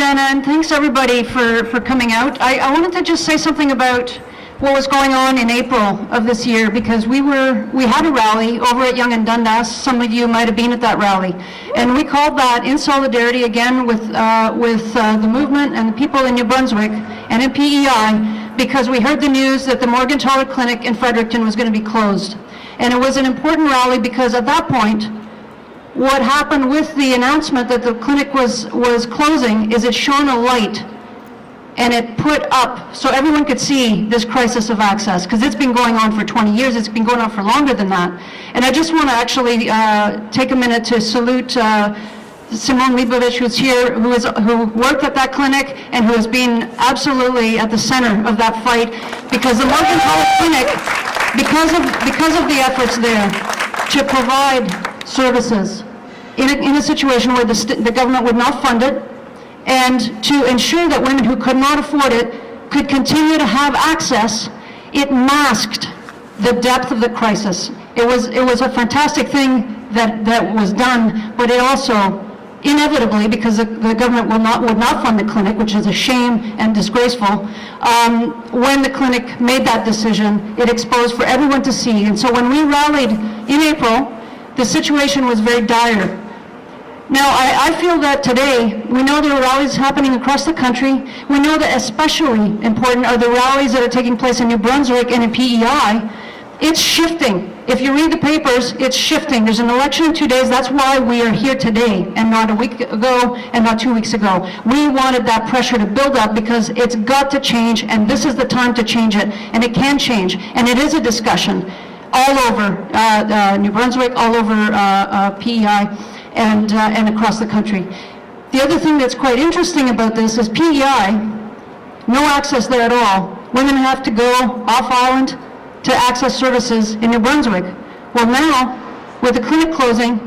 Robert, and thanks everybody for coming out. I wanted to just say something about what was going on in April of this year, because we had a rally over at Yonge and Dundas. Some of you might have been at that rally, and we called that in solidarity again with the movement and the people in New Brunswick and in PEI, because we heard the news that the Morgentaler Clinic in Fredericton was going to be closed. And it was an important rally because at that point, what happened with the announcement that the clinic was closing is it shone a light and it put up so everyone could see this crisis of access, because it's been going on for 20 years, it's been going on for longer than that. And I just want to actually take a minute to salute Simone Leibovich, who's here, who worked at that clinic and who has been absolutely at the center of that fight, because the Morgentaler Clinic, because of the efforts there to provide services in a situation where the government would not fund it, and to ensure that women who could not afford it could continue to have access, it masked the depth of the crisis. It was a fantastic thing that was done, but it also inevitably, because the government would not fund the clinic, which is a shame and disgraceful, when the clinic made that decision, it exposed for everyone to see. And so when we rallied in April, the situation was very dire. Now, I feel that today, we know there are rallies happening across the country. We know that especially important are the rallies that are taking place in New Brunswick and in PEI. It's shifting. If you read the papers, it's shifting. There's an election in 2 days. That's why we are here today and not a week ago and not 2 weeks ago. We wanted that pressure to build up because it's got to change, and this is the time to change it, and it can change. And it is a discussion all over New Brunswick, all over PEI, and across the country. The other thing that's quite interesting about this is PEI, no access there at all. Women have to go off island to access services in New Brunswick. Well, now, with the clinic closing,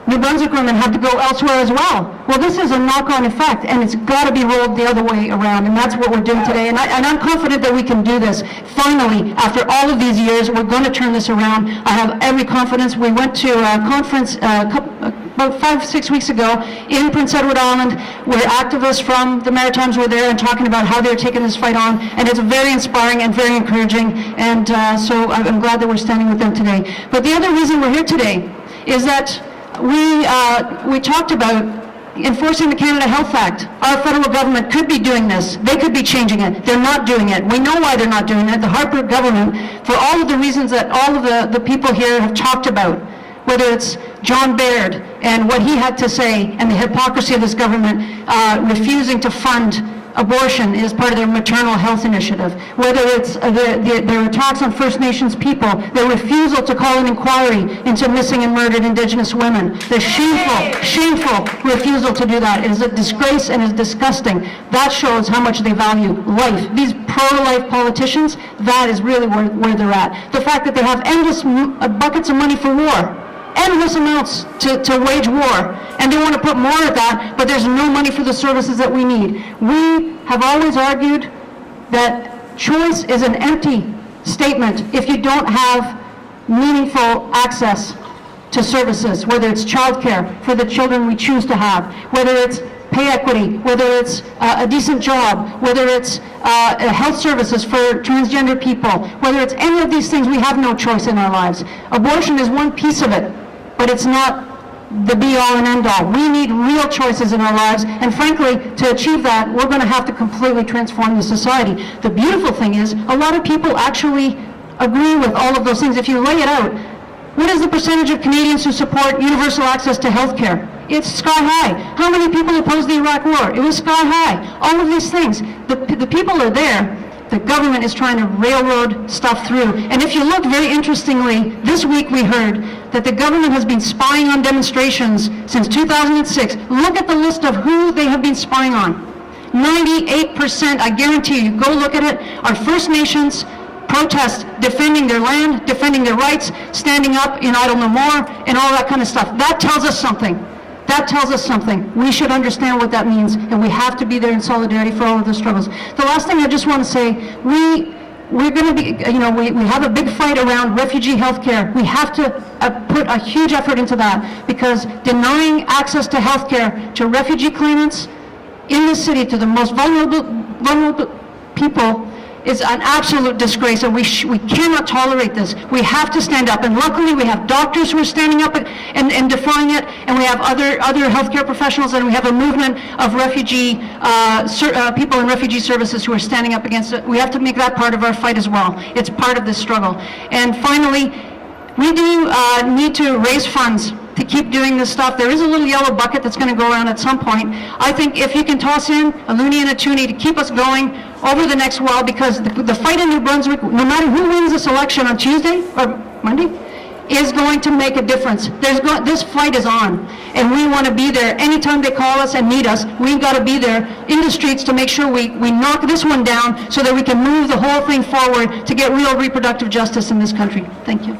New Brunswick women have to go elsewhere as well. Well, this is a knock-on effect, and it's got to be rolled the other way around, and that's what we're doing today. And I'm confident that we can do this. Finally, after all of these years, we're going to turn this around. I have every confidence. We went to a conference about 5-6 weeks ago in Prince Edward Island, where activists from the Maritimes were there and talking about how they're taking this fight on, and it's very inspiring and very encouraging, and so I'm glad that we're standing with them today. But the other reason we're here today is that we talked about enforcing the Canada Health Act. Our federal government could be doing this. They could be changing it. They're not doing it. We know why they're not doing it. The Harper government, for all of the reasons that all of the people here have talked about, whether it's John Baird and what he had to say and the hypocrisy of this government refusing to fund abortion is part of their maternal health initiative, whether it's their attacks on First Nations people, their refusal to call an inquiry into missing and murdered Indigenous women, the shameful refusal to do that is a disgrace and is disgusting. That shows how much they value life. These pro-life politicians, that is really where they're at. The fact that they have endless buckets of money for war, endless amounts to wage war, and they want to put more of that, but there's no money for the services that we need. We have always argued that choice is an empty statement if you don't have meaningful access to services, whether it's childcare for the children we choose to have, whether it's pay equity, whether it's a decent job, whether it's health services for transgender people, whether it's any of these things, we have no choice in our lives. Abortion is one piece of it, but it's not the be-all and end-all. We need real choices in our lives, and frankly, to achieve that, we're going to have to completely transform the society. The beautiful thing is, a lot of people actually agree with all of those things. If you lay it out, what is the percentage of Canadians who support universal access to health care? It's sky high. How many people opposed the Iraq War? It was sky high. All of these things. The people are there. The government is trying to railroad stuff through. And if you look, very interestingly, this week we heard that the government has been spying on demonstrations since 2006. Look at the list of who they have been spying on. 98%, I guarantee you, go look at it, are First Nations protests defending their land, defending their rights, standing up in Idle No More, and all that kind of stuff. That tells us something. That tells us something. We should understand what that means, and we have to be there in solidarity for all of the struggles. The last thing I just want to say, we're going to be, we have a big fight around refugee health care. We have to put a huge effort into that, because denying access to health care to refugee claimants in the city to the most vulnerable people is an absolute disgrace, and we cannot tolerate this. We have to stand up, and luckily we have doctors who are standing up and defying it, and we have other healthcare professionals, and we have a movement of refugee people in refugee services who are standing up against it. We have to make that part of our fight as well. It's part of this struggle. And finally, we do need to raise funds to keep doing this stuff. There is a little yellow bucket that's going to go around at some point. I think if you can toss in a loonie and a toonie to keep us going over the next while, because the fight in New Brunswick, no matter who wins this election on Tuesday or Monday, is going to make a difference. This fight is on, and we want to be there. Anytime they call us and need us, we've got to be there in the streets to make sure we knock this one down so that we can move the whole thing forward to get real reproductive justice in this country. Thank you.